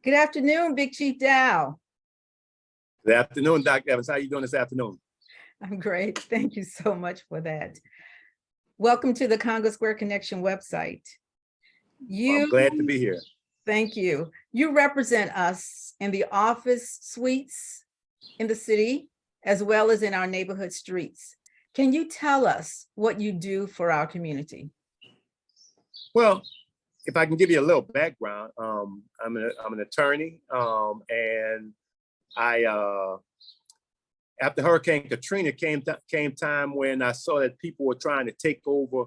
Good afternoon, Big Chief Dow. Good afternoon, Dr. Evans. How are you doing this afternoon? I'm great. Thank you so much for that. Welcome to the Congo Square Connection website. I'm glad to be here. Thank you. You represent us in the office suites in the city, as well as in our neighborhood streets. Can you tell us what you do for our community? Well, if I can give you a little background, I'm an attorney, and I after Hurricane Katrina came time when I saw that people were trying to take over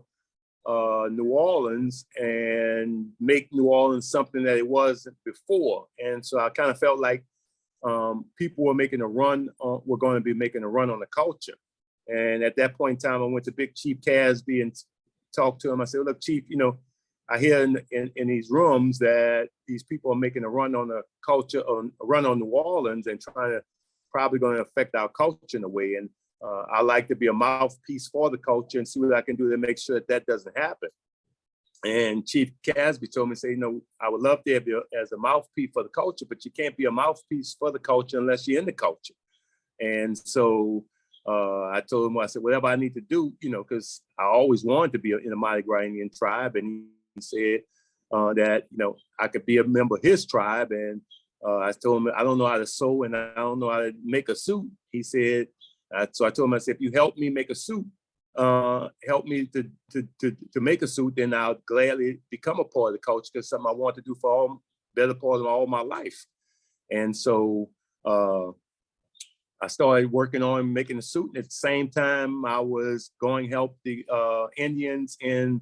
New Orleans and make New Orleans something that it wasn't before, and so I kind of felt like people were making a run on, were going to be making a run on the culture. And at that point in time, I went to Big Chief Casby and talked to him. I said, "Look, Chief, I hear in these rooms that these people are making a run on the culture, a run on New Orleans, and probably going to affect our culture in a way. And I like to be a mouthpiece for the culture and see what I can do to make sure that doesn't happen." And Chief Casby told me, say, I would love to have you as a mouthpiece for the culture, but you can't be a mouthpiece for the culture unless you're in the culture. And so I told him, I said, whatever I need to do, because I always wanted to be in a Mardi Gras Indian tribe. And he said that, I could be a member of his tribe. And I told him, I don't know how to sew and I don't know how to make a suit. He said, so I told him, I said, if you help me make a suit, help me to make a suit, then I'll gladly become a part of the culture, because something I want to do for better part of all my life. And so I started working on making a suit. And at the same time, I was going to help the Indians in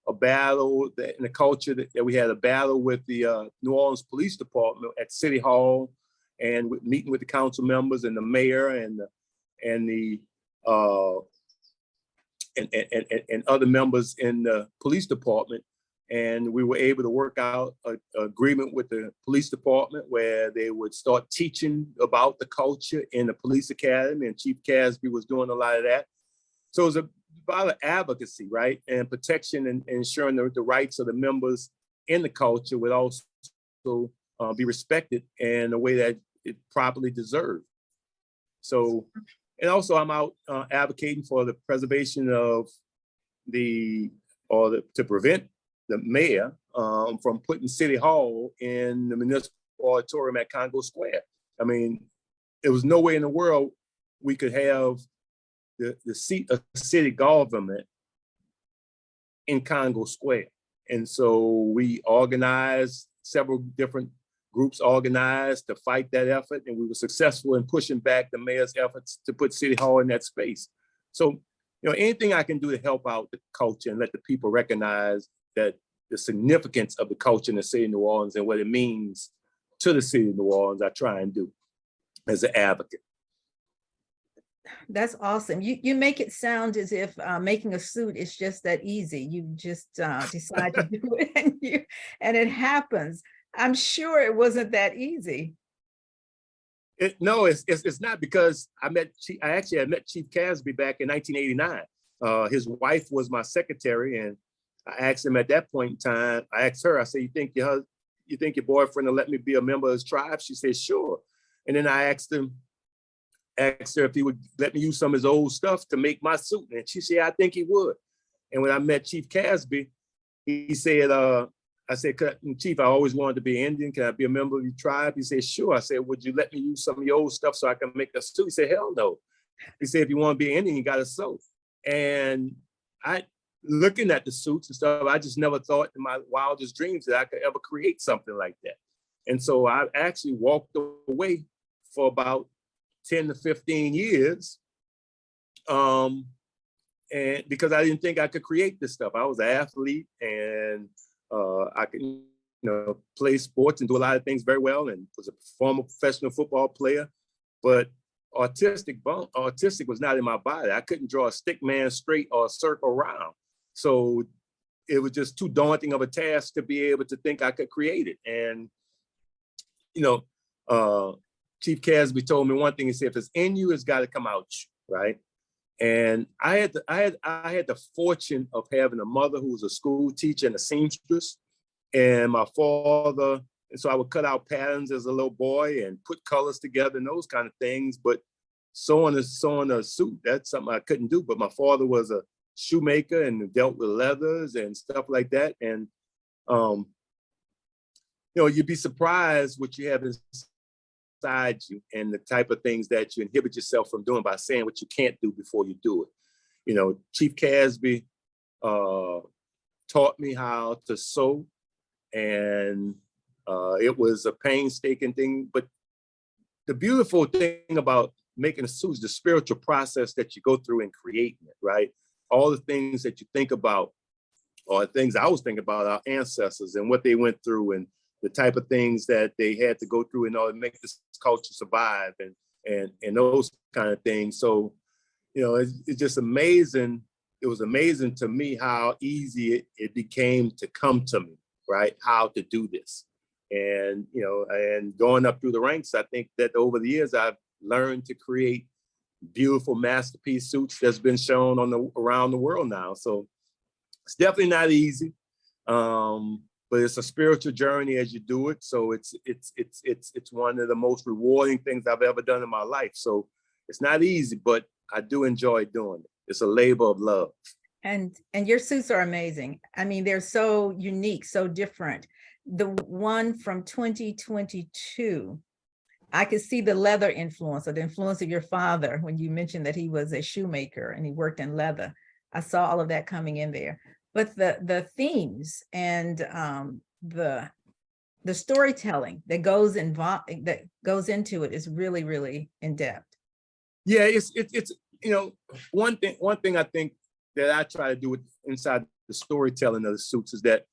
a battle in the culture that we had a battle with the New Orleans Police Department at City Hall, and meeting with the council members and the mayor and other members in the police department. And we were able to work out an agreement with the police department where they would start teaching about the culture in the police academy, and Chief Casby was doing a lot of that. So it was about advocacy, right? And protection and ensuring the rights of the members in the culture would also be respected in a way that it properly deserved. So, and also I'm out advocating for the preservation of to prevent the mayor from putting City Hall in the municipal auditorium at Congo Square. I mean, there was no way in the world we could have the seat of city government in Congo Square. And so we organized, several different groups organized to fight that effort, and we were successful in pushing back the mayor's efforts to put City Hall in that space. So, anything I can do to help out the culture and let the people recognize that the significance of the culture in the city of New Orleans and what it means to the city of New Orleans, I try and do as an advocate. That's awesome. You make it sound as if making a suit is just that easy. You just decide to do it and it happens. I'm sure it wasn't that easy. No, it's not, because I actually had met Chief Casby back in 1989. His wife was my secretary, and I asked him at that point in time, I asked her, I said, you think your boyfriend will let me be a member of his tribe? She said, sure. And then I asked her if he would let me use some of his old stuff to make my suit. And she said, I think he would. And when I met Chief Casby, he said, I said, Chief, I always wanted to be Indian. Can I be a member of your tribe? He said, sure. I said, would you let me use some of your old stuff so I can make a suit? He said, hell no. He said, if you want to be Indian, you got to sew. And looking at the suits and stuff, I just never thought in my wildest dreams that I could ever create something like that. And so I actually walked away for about 10 to 15 years. And because I didn't think I could create this stuff. I was an athlete, and I could, play sports and do a lot of things very well, and was a former professional football player. But artistic was not in my body. I couldn't draw a stick man straight or a circle round. So it was just too daunting of a task to be able to think I could create it. And, Chief Casby told me one thing. He said, if it's in you, it's got to come out, right? And I had the fortune of having a mother who was a school teacher and a seamstress, and my father And so I would cut out patterns as a little boy and put colors together and those kind of things. But sewing a suit, that's something I couldn't do. But my father was a shoemaker and dealt with leathers and stuff like that. And you'd be surprised what you have inside you and the type of things that you inhibit yourself from doing by saying what you can't do before you do it. Chief Casby taught me how to sew, and it was a painstaking thing. But the beautiful thing about making a suit is the spiritual process that you go through in creating it, right? All the things that you think about, or things I was thinking about our ancestors and what they went through and the type of things that they had to go through in order to make this culture survive and those kind of things. So, it's just amazing. It was amazing to me how easy it became to come to me, right? How to do this. And, and going up through the ranks, I think that over the years, I've learned to create beautiful masterpiece suits that's been shown around the world now. So it's definitely not easy, but it's a spiritual journey as you do it. So it's one of the most rewarding things I've ever done in my life. So it's not easy, but I do enjoy doing it. It's a labor of love. And your suits are amazing. I mean, they're so unique, so different. The one from 2022, I could see the leather influence, or the influence of your father when you mentioned that he was a shoemaker and he worked in leather. I saw all of that coming in there. But the themes and the storytelling that goes into it is really, really in depth. Yeah, it's one thing I think that I try to do inside the storytelling of the suits is that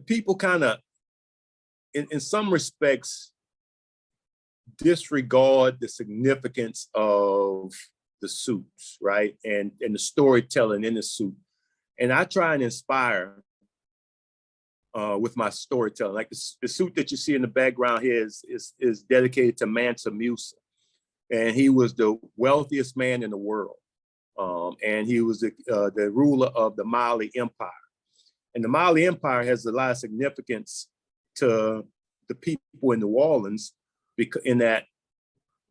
people kind of in some respects disregard the significance of the suits, right? And the storytelling in the suit. And I try and inspire with my storytelling. Like the suit that you see in the background here is dedicated to Mansa Musa. And he was the wealthiest man in the world. And he was the ruler of the Mali Empire. And the Mali Empire has a lot of significance to the people in New Orleans, because in that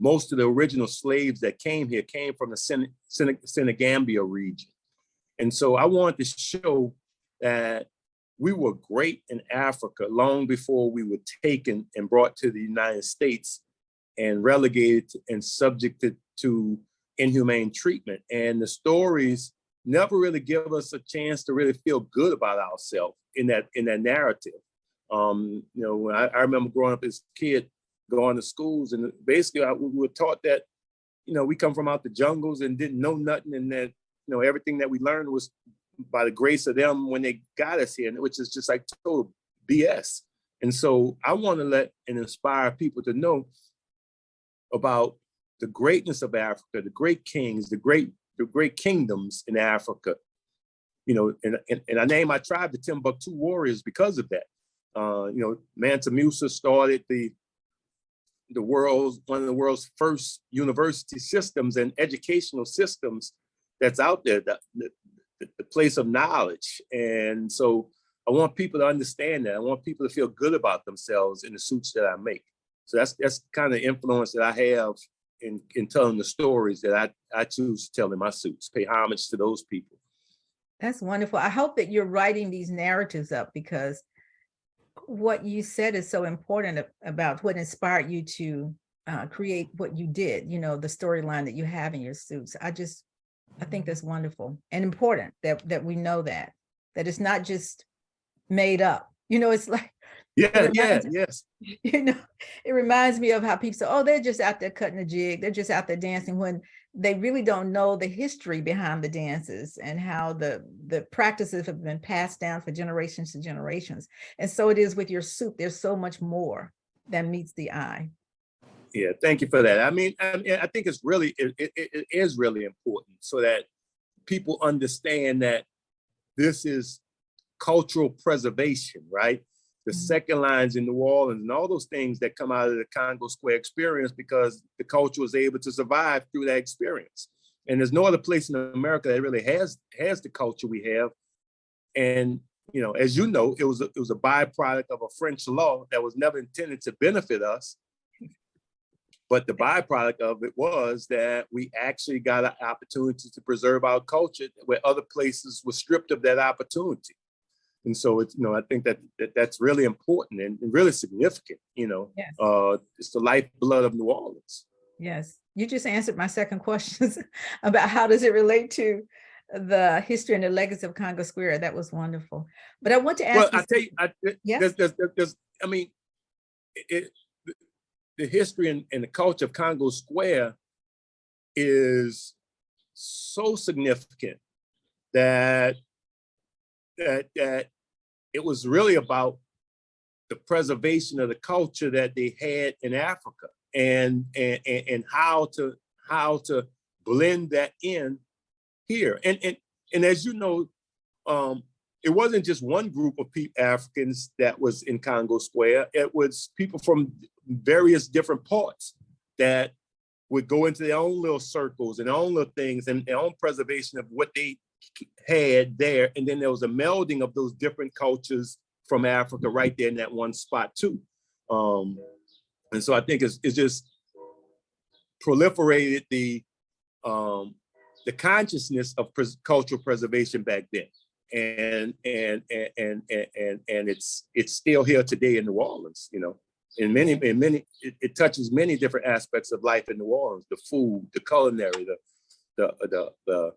most of the original slaves that came here came from the Senegambia region. And so I wanted to show that we were great in Africa long before we were taken and brought to the United States and relegated and subjected to inhumane treatment. And the stories never really give us a chance to really feel good about ourselves in that narrative. I remember growing up as a kid, going to schools, and basically we were taught that, we come from out the jungles and didn't know nothing, and that, everything that we learned was by the grace of them when they got us here, which is just like total BS. And so I want to let and inspire people to know about the greatness of Africa, the great kings, the great kingdoms in Africa. And I named my tribe the Timbuktu Warriors because of that. Mansa Musa started one of the world's first university systems and educational systems that's out there, the place of knowledge. And so I want people to understand that. I want people to feel good about themselves in the suits that I make. So that's kind of influence that I have in telling the stories that I choose to tell in my suits, pay homage to those people. That's wonderful. I hope that you're writing these narratives up, because what you said is so important about what inspired you to create what you did, the storyline that you have in your suits. I think that's wonderful and important that we know that it's not just made up. It's like, yes. It reminds me of how people say, oh, they're just out there cutting a jig, they're just out there dancing, when they really don't know the history behind the dances and how the practices have been passed down for generations to generations. And so it is with your suit. There's so much more than meets the eye. Yeah, thank you for that. I mean, I think it is really important so that people understand that this is cultural preservation, right? The second lines in New Orleans and all those things that come out of the Congo Square experience, because the culture was able to survive through that experience. And there's no other place in America that really has the culture we have. And you know, as you know, it was a byproduct of a French law that was never intended to benefit us. But the byproduct of it was that we actually got an opportunity to preserve our culture where other places were stripped of that opportunity. And so it's, you know, I think that's really important and really significant, you know. Yes. It's the lifeblood of New Orleans. Yes. You just answered my second question about how does it relate to the history and the legacy of Congo Square. That was wonderful. But I want to ask. Well, I tell you, yes? there's I mean, the history and the culture of Congo Square is so significant that it was really about the preservation of the culture that they had in Africa and how to blend that in here. And as you know, it wasn't just one group of Africans that was in Congo Square. It was people from various different parts that would go into their own little circles and their own little things and their own preservation of what they had there. And then there was a melding of those different cultures from Africa right there in that one spot too. And so I think it's just proliferated the consciousness of cultural preservation back then. And it's still here today in New Orleans, you know. It touches many different aspects of life in New Orleans: the food, the culinary, the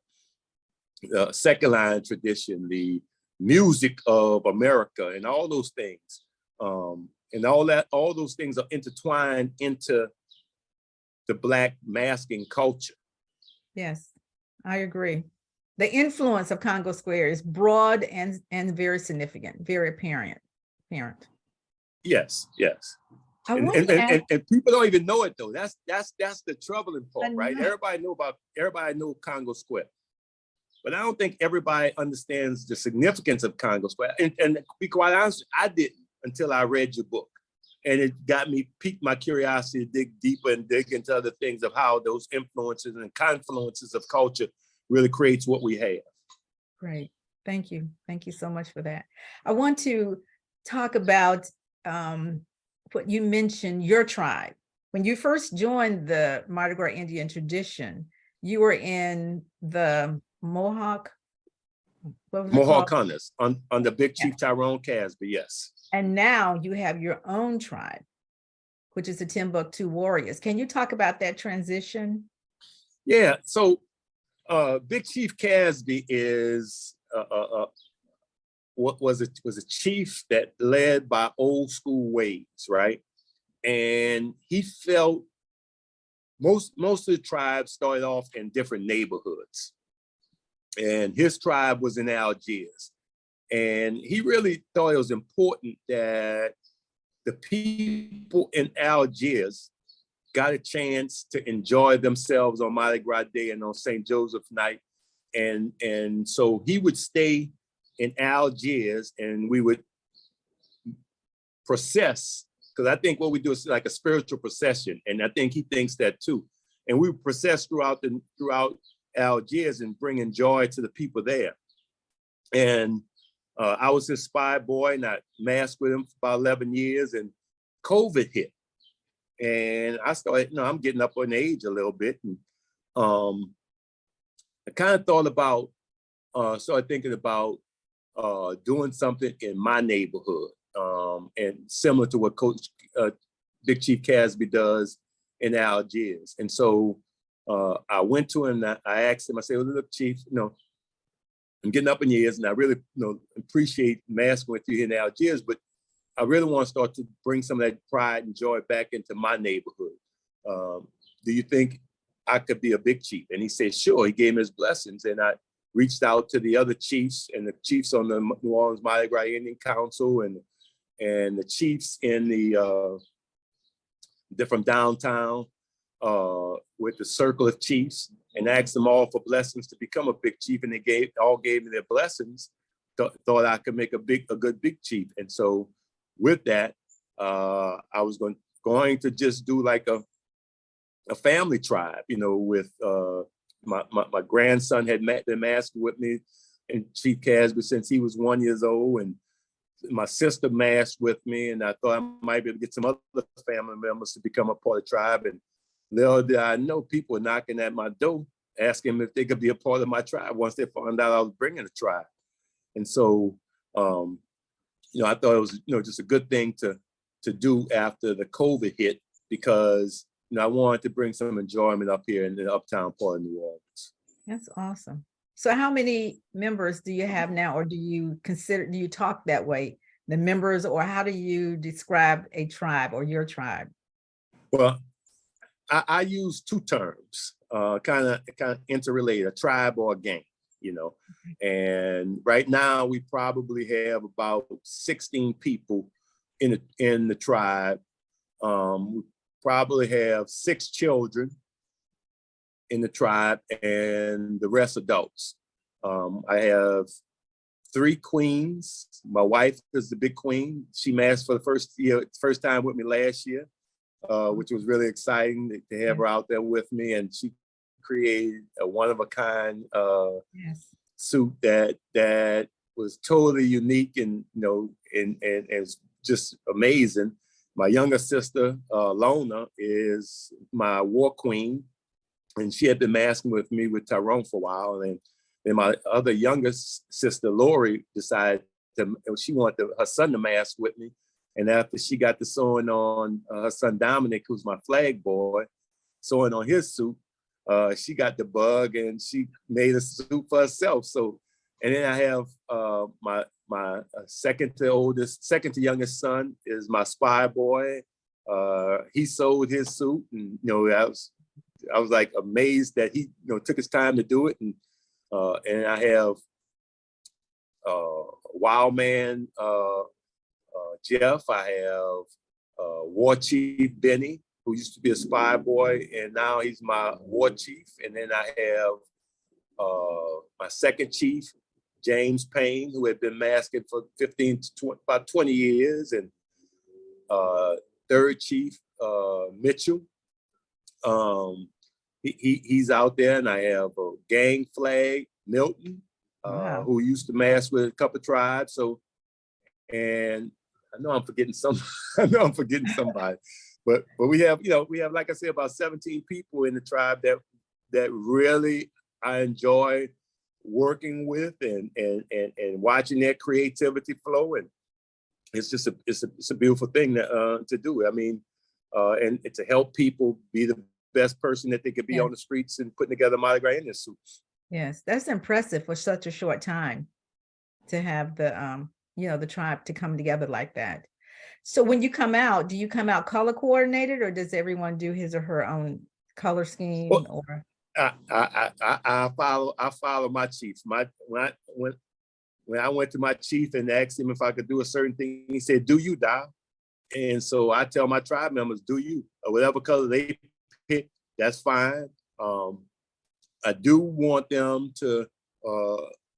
second line tradition, the music of America, and all those things, and all those things are intertwined into the Black masking culture. Yes, I agree. The influence of Congo Square is broad and very significant, very apparent. Yes. And people don't even know it though. That's the troubling part, right? Everybody know Congo Square, but I don't think everybody understands the significance of Congo Square. And to be quite honest, I didn't until I read your book, and it piqued my curiosity to dig deeper and dig into other things of how those influences and confluences of culture really creates what we have. Great, thank you so much for that. I want to talk about what you mentioned, your tribe. When you first joined the Mardi Gras Indian tradition, you were in the Mohawk Hunters under Big Chief Tyrone Casby, yes. And now you have your own tribe, which is the Timbuktu Warriors. Can you talk about that transition? Yeah, so Big Chief Casby is was a chief that led by old school ways, right? And he felt most of the tribes started off in different neighborhoods, and his tribe was in Algiers. And he really thought it was important that the people in Algiers got a chance to enjoy themselves on Mardi Gras Day and on St. Joseph night. And so he would stay in Algiers and we would process, because I think what we do is like a spiritual procession. And I think he thinks that too. And we would process throughout Algiers and bringing joy to the people there. And I was his spy boy, and I masked with him for about 11 years, and COVID hit. And I started, I'm getting up in age a little bit. And I kind of thought about, started thinking about doing something in my neighborhood, and similar to what Coach Big Chief Casby does in Algiers. And so I went to him and I asked him, I said, well, look, Chief, I'm getting up in years and I really appreciate masking with you in Algiers, but I really want to start to bring some of that pride and joy back into my neighborhood. Do you think I could be a big chief? And he said, sure. He gave me his blessings. And I reached out to the other chiefs and the chiefs on the New Orleans Mardi Gras Indian Council and the chiefs in they're from downtown with the circle of chiefs, and asked them all for blessings to become a big chief. And they all gave me their blessings. Thought I could make a good big chief. And so with that, I was going to just do like a family tribe, with my grandson had been masking with me, and Chief Casby since he was 1 year old, and my sister masked with me, and I thought I might be able to get some other family members to become a part of the tribe. And little did I know, people were knocking at my door asking if they could be a part of my tribe once they found out I was bringing a tribe. And so, I thought it was, just a good thing to do after the COVID hit, because I wanted to bring some enjoyment up here in the uptown part of New Orleans. That's awesome. So how many members do you have now, or do you talk that way, the members, or how do you describe a tribe or your tribe? Well, I use two terms, kind of interrelated, a tribe or a gang, and right now we probably have about 16 people in the tribe. We probably have 6 children in the tribe, and the rest adults. I have 3 queens. My wife is the big queen. She masked for the first time with me last year, which was really exciting to have her out there with me. And she created a one-of-a-kind suit that was totally unique and it's just amazing. My younger sister, Lona, is my war queen, and she had been masking with me with Tyrone for a while. And then my other youngest sister, Lori, decided she wanted her son to mask with me. And after she got the sewing on her son, Dominic, who's my flag boy, sewing on his suit, she got the bug and she made a suit for herself. So, and then I have my second to youngest son is my spy boy. He sewed his suit, and I was like amazed that he took his time to do it. And I have Wild Man Jeff. I have War Chief Benny, who used to be a spy boy, and now he's my war chief. And then I have my second chief, James Payne, who had been masking for about 20 years, and third chief, Mitchell. He's out there, and I have a gang flag, Milton, Wow. who used to mask with a couple of tribes. So, and I know I'm forgetting somebody, but we have, like I said, about 17 people in the tribe that really I enjoy working with and watching their creativity flow. And it's just it's a beautiful thing to do. I mean, and to help people be the best person that they could be on the streets and putting together Mardi Gras in their suits. Yes, that's impressive for such a short time to have the tribe to come together like that. So when you come out, do you come out color coordinated, or does everyone do his or her own color scheme? Well, I follow my chief. When I went to my chief and asked him if I could do a certain thing, he said, "Do you, Dow?" And so I tell my tribe members, "Do you?" Or whatever color they pick, that's fine. I do want them to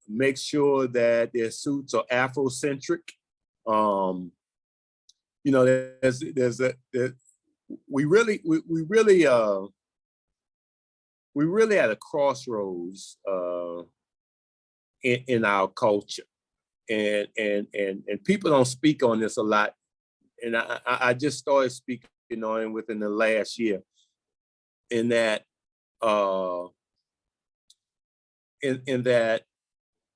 make sure that their suits are Afrocentric. We really at a crossroads in our culture, and people don't speak on this a lot. And I just started speaking on it within the last year, in that in that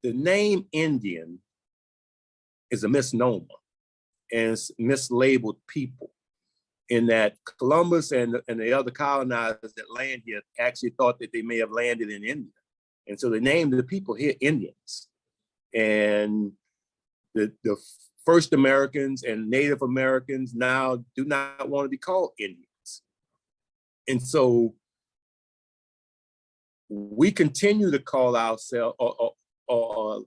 the name Indian is a misnomer, and it's mislabeled people, in that Columbus and the other colonizers that land here actually thought that they may have landed in India. And so they named the people here Indians. And the first Americans and Native Americans now do not want to be called Indians. And so we continue to call ourselves, or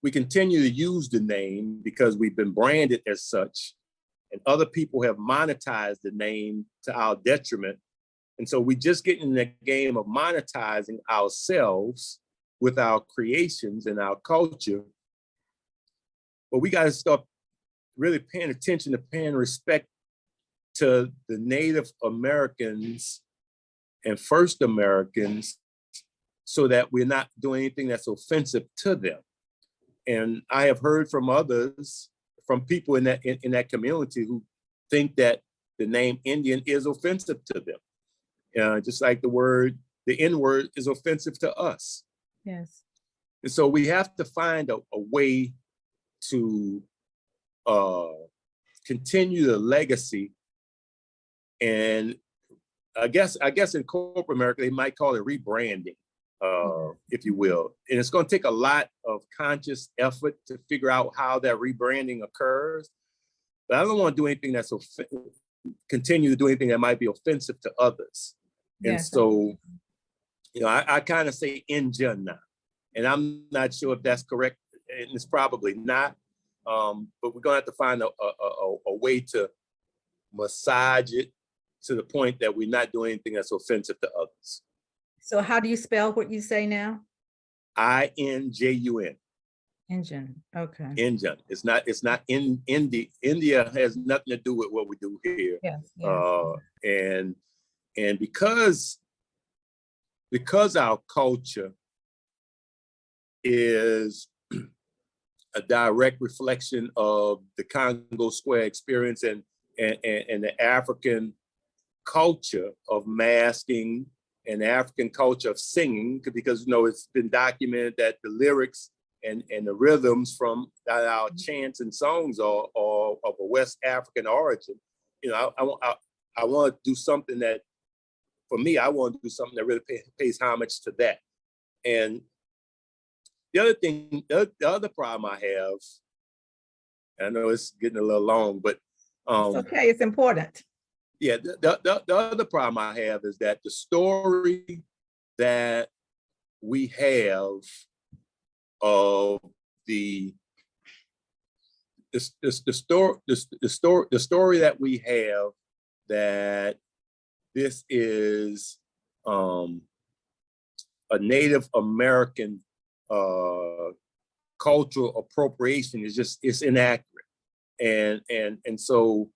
we continue to use the name because we've been branded as such, and other people have monetized the name to our detriment. And so we just get in the game of monetizing ourselves with our creations and our culture. But we got to start really paying attention to paying respect to the Native Americans and First Americans so that we're not doing anything that's offensive to them. And I have heard from others, from people in that community who think that the name Indian is offensive to them. Just like the N-word is offensive to us. Yes. And so we have to find a way to continue the legacy. And I guess in corporate America, they might call it rebranding, if you will. And it's going to take a lot of conscious effort to figure out how that rebranding occurs. But I don't want to do anything that's continue to do anything that might be offensive to others. And Yes. so, I kind of say Indian now, and I'm not sure if that's correct, and it's probably not. But we're gonna have to find a way to massage it to the point that we're not doing anything that's offensive to others. So how do you spell what you say now? INJUN. Engine. Okay. Indian. It's not in India. India has nothing to do with what we do here. Yes. Yes. And because our culture is a direct reflection of the Congo Square experience and the African culture of masking and the African culture of singing, because it's been documented that the lyrics and the rhythms from our chants and songs are of a West African origin. I want to do something that, for me, I want to do something that really pays homage to that. And the other thing, the other problem I have, I know it's getting a little long, but It's okay, it's important. yeah, the other problem I have is that the story that we have of the story that we have that this is a Native American cultural appropriation it's inaccurate, and so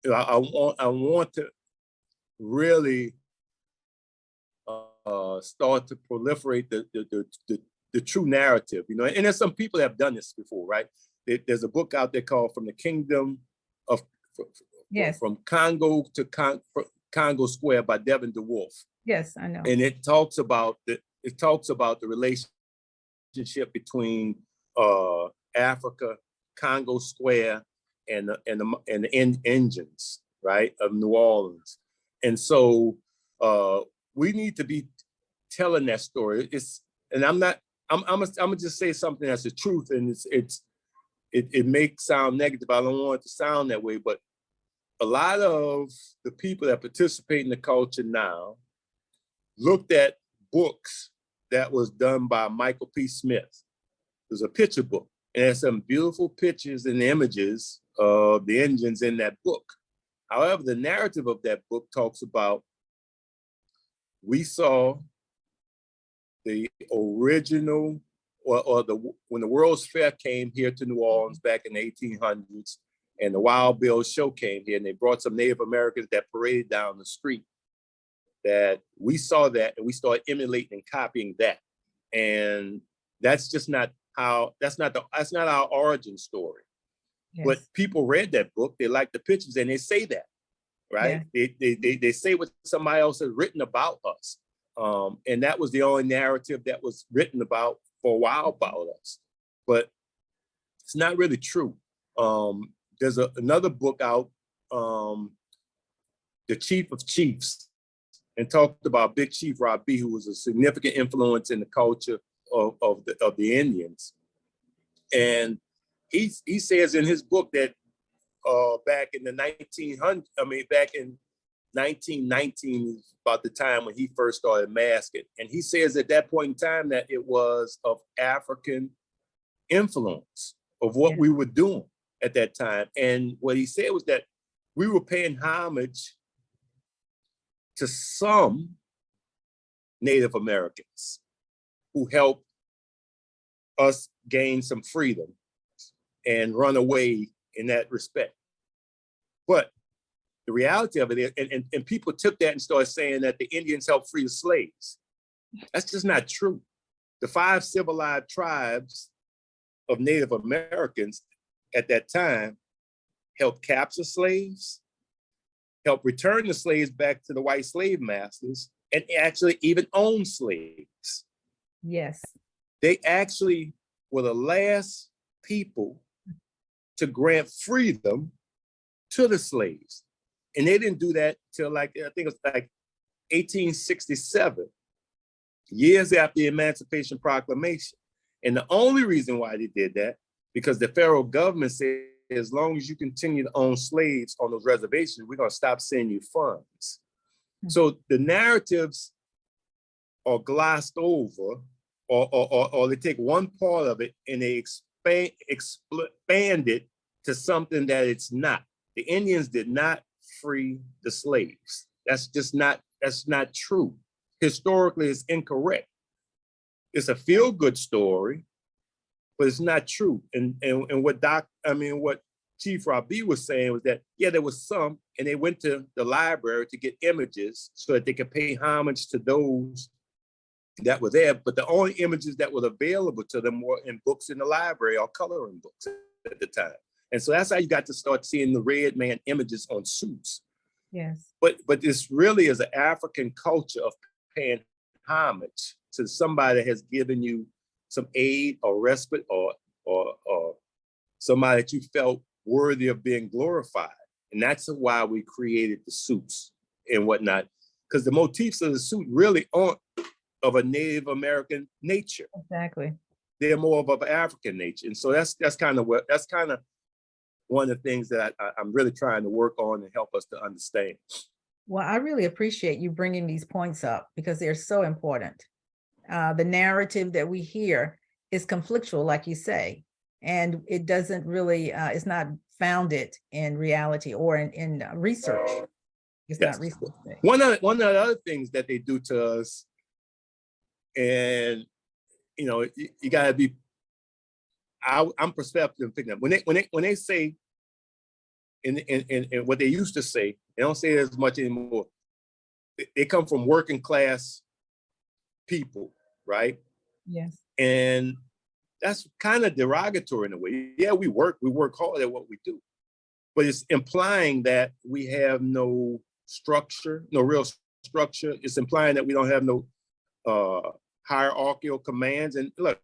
I want to really start to proliferate the true narrative, and there's some people that have done this before, right? There's a book out there called From the Kingdom of Yes. From Congo to Congo Square by Devin DeWolf. Yes, I know. And it talks about the relationship between Africa, Congo Square, and the Indians, right, of New Orleans. And so we need to be telling that story. I'm gonna just say something that's the truth, and it may sound negative. I don't want it to sound that way, but a lot of the people that participate in the culture now looked at books that was done by Michael P. Smith. There's a picture book, and there's some beautiful pictures and images of the Indians in that book. However, the narrative of that book talks about, we saw the original, when the World's Fair came here to New Orleans back in the 1800s, and the Wild Bill Show came here, and they brought some Native Americans that paraded down the street. That we saw that, and we started emulating and copying that, and that's just not how. That's not our origin story. Yes. But people read that book, they like the pictures, and they say that, right? Yeah. They say what somebody else has written about us, and that was the only narrative that was written about for a while about us, but it's not really true. There's another book out, The Chief of Chiefs, and talked about Big Chief Rabi, who was a significant influence in the culture of the Indians. And he says in his book that back in the 1919, about the time when he first started masking. And he says at that point in time that it was of African influence of what we were doing at that time. And what he said was that we were paying homage to some Native Americans who helped us gain some freedom and run away in that respect. But the reality of it is, and people took that and started saying that the Indians helped free the slaves. That's just not true. The 5 civilized tribes of Native Americans at that time helped capture slaves, helped return the slaves back to the white slave masters, and actually even own slaves. Yes. They actually were the last people to grant freedom to the slaves. And they didn't do that till like, I think it was like 1867, years after the Emancipation Proclamation. And the only reason why they did that, because the federal government said, as long as you continue to own slaves on those reservations, we're gonna stop sending you funds. So the narratives are glossed over, or they take one part of it and they expand it to something that it's not. The Indians did not free the slaves. That's not true. Historically, it's incorrect. It's a feel-good story, but it's not true. And what Chief Rabi was saying was that, yeah, there was some, and they went to the library to get images so that they could pay homage to those that were there. But the only images that were available to them were in books in the library or coloring books at the time. And so that's how you got to start seeing the red man images on suits. Yes. But this really is an African culture of paying homage to somebody that has given you some aid or respite or somebody that you felt worthy of being glorified. And that's why we created the suits and whatnot, because the motifs of the suit really aren't of a Native American nature. Exactly. They're more of an African nature. And so that's kind of one of the things that I'm really trying to work on and help us to understand. Well, I really appreciate you bringing these points up because they're so important. The narrative that we hear is conflictual, like you say, and it doesn't really, it's not founded in reality or in research. It's Yes. not research. One of the other things that they do to us, and you gotta be, I'm perceptive picking up when they say in what they used to say, they don't say it as much anymore. They come from working class people, right? Yes. And that's kind of derogatory in a way. Yeah, we work hard at what we do, but it's implying that we have no structure, no real structure. It's implying that we don't have no hierarchical commands. And look,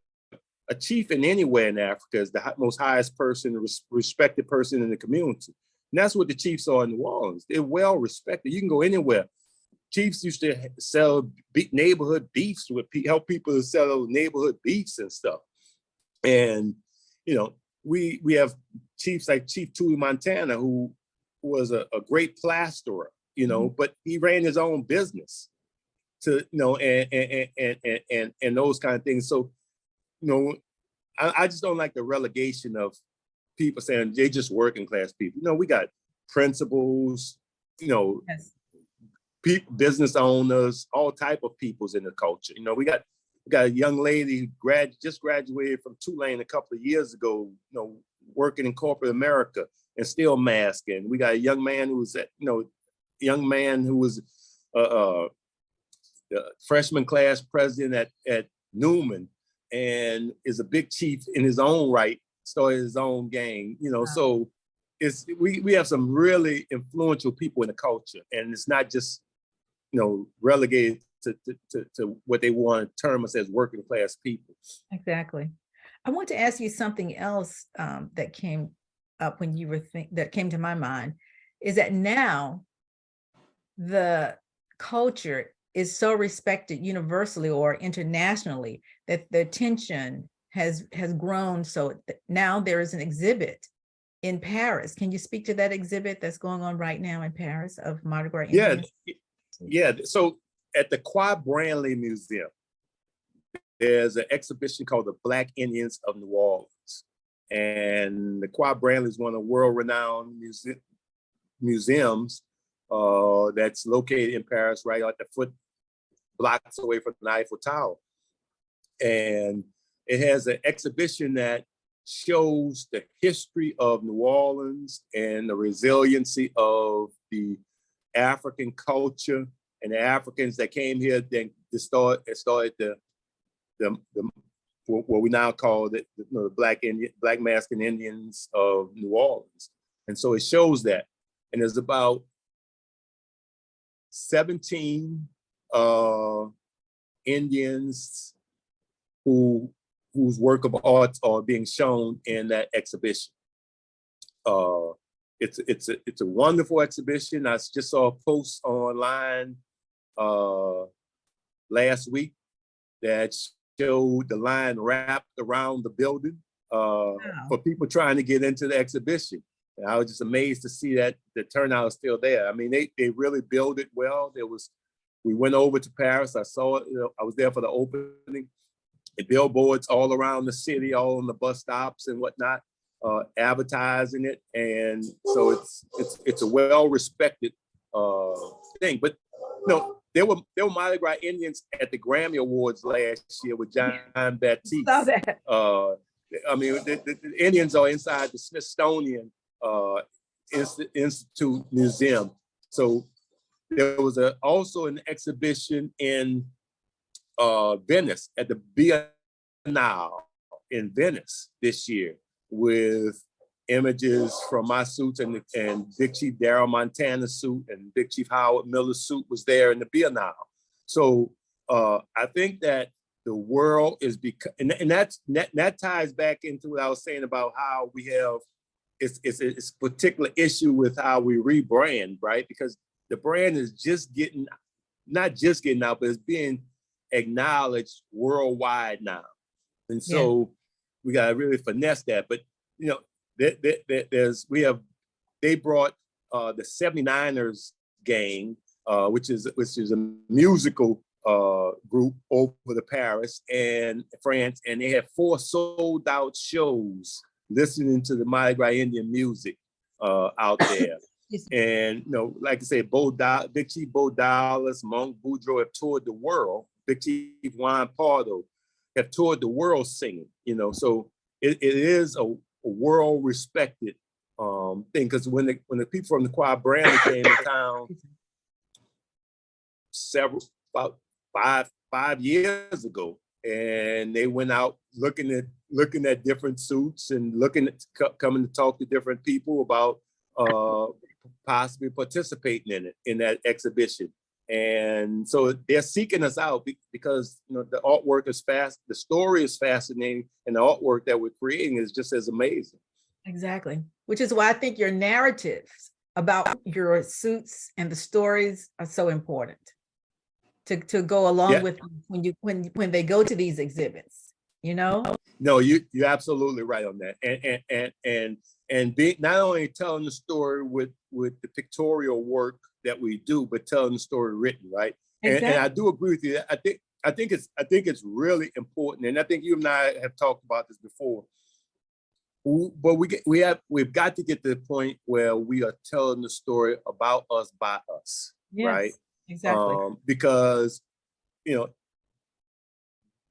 a chief in anywhere in Africa is the most highest person, respected person in the community. And that's what the chiefs are in New Orleans. They're well respected. You can go anywhere. Chiefs used to sell neighborhood beefs, help people to sell neighborhood beefs and stuff. And we have chiefs like Chief Tui Montana, who was a great plasterer, but he ran his own business to and those kind of things. So I just don't like the relegation of people saying they just working class people. We got principals, Yes. business owners, all type of peoples in the culture. We got a young lady who just graduated from Tulane a couple of years ago, working in corporate America and still masking. We got a young man who was the freshman class president at Newman and is a big chief in his own right, started his own gang, wow. So we have some really influential people in the culture, and it's not just relegated to what they want to term us as working class people. Exactly. I want to ask you something else that came up when you were that came to my mind, is that now the culture is so respected universally or internationally that the attention has grown. So now there is an exhibit in Paris. Can you speak to that exhibit that's going on right now in Paris of Mardi Gras? Yeah. So at the Croix Branly Museum, there's an exhibition called the Black Indians of New Orleans. And the Croix Branly is one of the world-renowned museums that's located in Paris, right at the foot blocks away from the Eiffel Tower. And it has an exhibition that shows the history of New Orleans and the resiliency of the African culture and the Africans that came here then started the what we now call the Black Mexican Indians of New Orleans. And so it shows that. And there's about 17 Indians whose work of art are being shown in that exhibition. It's a wonderful exhibition. I just saw a post online last week that showed the line wrapped around the building for people trying to get into the exhibition. And I was just amazed to see that the turnout is still there. I mean, they really built it well. We went over to Paris. I saw it. I was there for the opening. The billboards all around the city, all on the bus stops and whatnot, advertising it. And so it's a well-respected thing. But there were Mardi Gras Indians at the Grammy Awards last year with John Baptiste. Saw that. I mean, the Indians are inside the Smithsonian Institute Museum. So there was also an exhibition in Venice at the Biennale in Venice this year with images from my suits and Big Chief Darrell Montana's suit and Big Chief Howard Miller's suit was there in the Biennale. So I think that the world is and that ties back into what I was saying about how we have it's a particular issue with how we rebrand, right? Because the brand is not just getting out, but it's being acknowledged worldwide now. And so we got to really finesse that. But, they brought the 79ers gang, which is a musical group over to Paris and France. And they had 4 sold out shows listening to the Mardi Gras Indian music out there. And, like I said, Big Chief Bo Dallas, Monk Boudreaux have toured the world. Big Chief Juan Pardo have toured the world singing, so it is a world respected thing. Because when the people from the choir Brandon came to town about five years ago, and they went out looking at different suits and coming to talk to different people about possibly participating in that exhibition. And so they're seeking us out because the artwork is the story is fascinating, and the artwork that we're creating is just as amazing. Exactly, which is why I think your narratives about your suits and the stories are so important to go along with when they go to these exhibits. No, you're absolutely right on that, and be not only telling the story with the pictorial work that we do, but telling the story written, right? Exactly. And I do agree with you. I think it's really important, and I think you and I have talked about this before. But we've got to get to the point where we are telling the story about us by us, right? Exactly. Because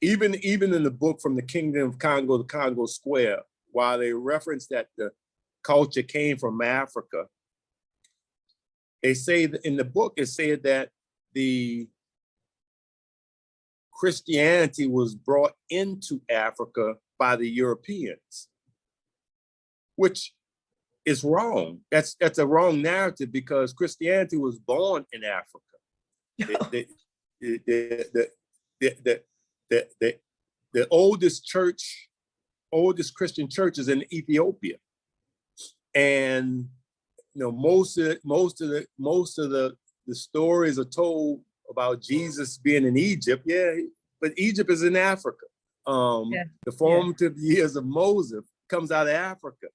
even in the book From the Kingdom of Congo to Congo Square, while they reference that the culture came from Africa, they say that in the book it said that the Christianity was brought into Africa by the Europeans, which is wrong. That's a wrong narrative, because Christianity was born in Africa. The oldest Christian church is in Ethiopia, and most of the stories are told about Jesus being in Egypt. But Egypt is in Africa. The formative years of Moses comes out of Africa.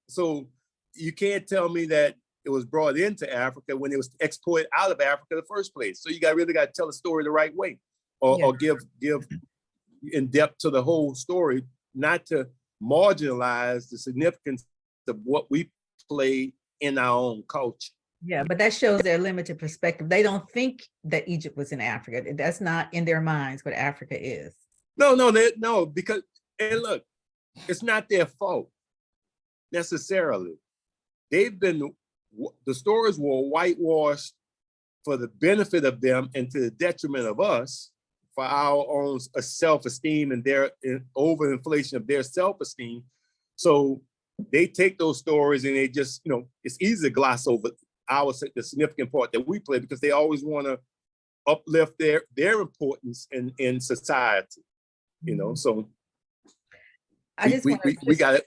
So you can't tell me that it was brought into Africa when it was exported out of Africa in the first place. So you really got to tell the story the right way, or give in depth to the whole story, not to marginalize the significance of what we play in our own culture. Yeah, but that shows their limited perspective. They don't think that Egypt was in Africa. That's not in their minds what Africa is. No, because, and look, it's not their fault necessarily. The stories were whitewashed for the benefit of them and to the detriment of us for our own self-esteem and their overinflation of their self-esteem. So they take those stories and they just, it's easy to gloss over the significant part that we play because they always want to uplift their importance in society, so I just we got it.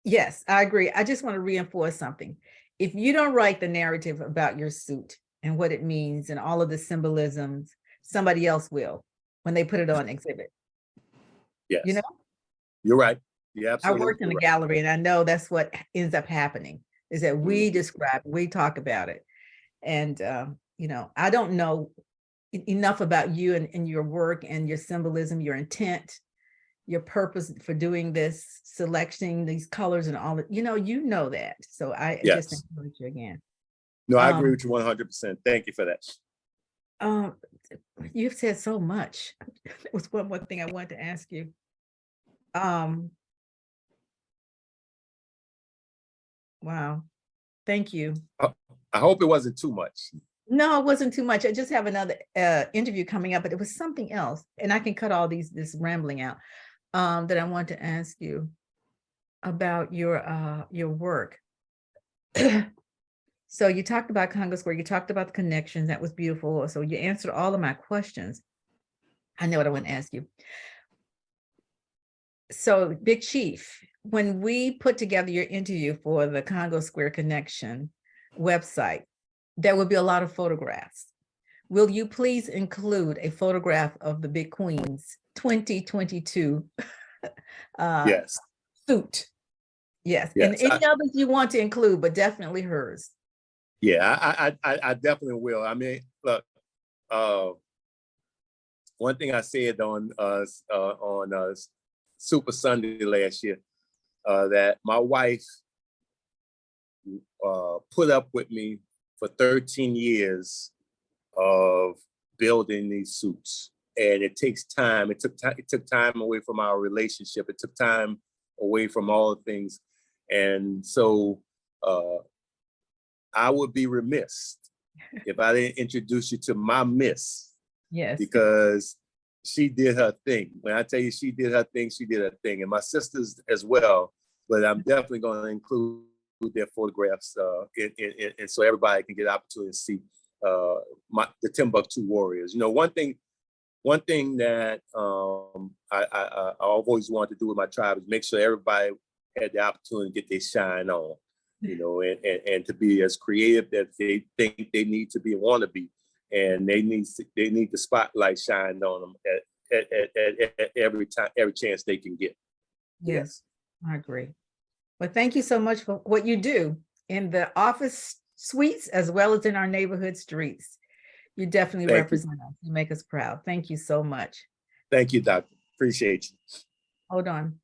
Yes, I agree. I just want to reinforce something. If you don't write the narrative about your suit and what it means and all of the symbolisms, somebody else will when they put it on exhibit. Yes. You're right. Yeah, absolutely. I worked in the gallery and I know that's what ends up happening is that we describe, we talk about it. And, I don't know enough about you and your work and your symbolism, your intent, your purpose for doing this, selecting these colors and all that, you know that. So I just encourage you again. No, I agree with you 100%. Thank you for that. You've said so much. There was one more thing I wanted to ask you. Wow. Thank you. I hope it wasn't too much. No, it wasn't too much. I just have another interview coming up, but it was something else. And I can cut all this rambling out that I want to ask you about your work. So you talked about Congo Square, you talked about the connections. That was beautiful. So you answered all of my questions. I know what I want to ask you. So Big Chief, when we put together your interview for the Congo Square Connection website, there will be a lot of photographs. Will you please include a photograph of the Big Queen's 2022 yes. suit? Yes. And any others you want to include, but definitely hers. Yeah, I definitely will. I mean, look, one thing I said on Super Sunday last year, that my wife put up with me for 13 years of building these suits. And it takes time. It took time away from our relationship. It took time away from all the things. And so I would be remiss if I didn't introduce you to my miss. Yes. Because she did her thing. When I tell you she did her thing, she did her thing. And my sisters as well. But I'm definitely going to include their photographs and so everybody can get an opportunity to see the Timbuktu warriors. One thing that I've always wanted to do with my tribe is make sure everybody had the opportunity to get their shine on, and to be as creative that they think they need to be and want to be, and they need the spotlight shined on them at every chance they can get. Yes, I agree. Well, thank you so much for what you do in the office suites as well as in our neighborhood streets. You definitely represent us. You make us proud. Thank you so much. Thank you, Doctor. Appreciate you. Hold on.